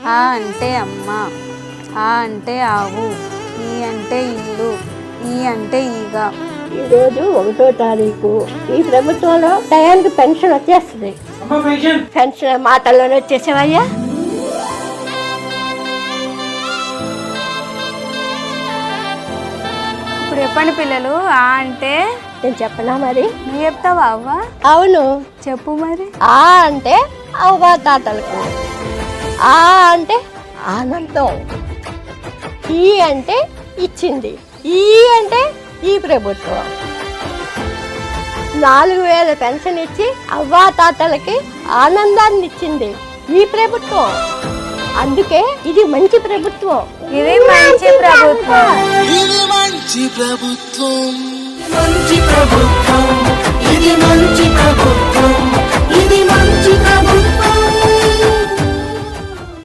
ఆ అంటే అమ్మ, ఆ అంటే ఆవు, ఈ అంటే ఇల్లు, ఈ అంటే ఈగ. ఈరోజు 1వ తారీఖు. ఈ ప్రభుత్వంలో టయానికి పెన్షన్ వచ్చేస్తుంది. పెన్షన్ మాటల్లోనే వచ్చేసావయ్యా. ఇప్పుడు చెప్పండి పిల్లలు, ఆ అంటే నేను చెప్పనా మరి? నువ్వు చెప్తావా అవ్వ? అవును, చెప్పు మరి. ఆ అంటే అవ్వ తాతలకు, ఆ అంటే ఆనందం, ఈ అంటే ఇచ్చింది, ఈ అంటే ఈ ప్రభుత్వం 4000 పెన్షన్ ఇచ్చి అవ్వా తాతలకి ఆనందాన్ని ఇచ్చింది ఈ ప్రభుత్వం. అందుకే ఇది మంచి ప్రభుత్వం. ఇది మంచి ప్రభుత్వం. ఇది మంచి ప్రభుత్వం. మంచి ప్రభుత్వం, ఇది మంచి ప్రభుత్వం, ఇది మంచి ప్రభుత్వం.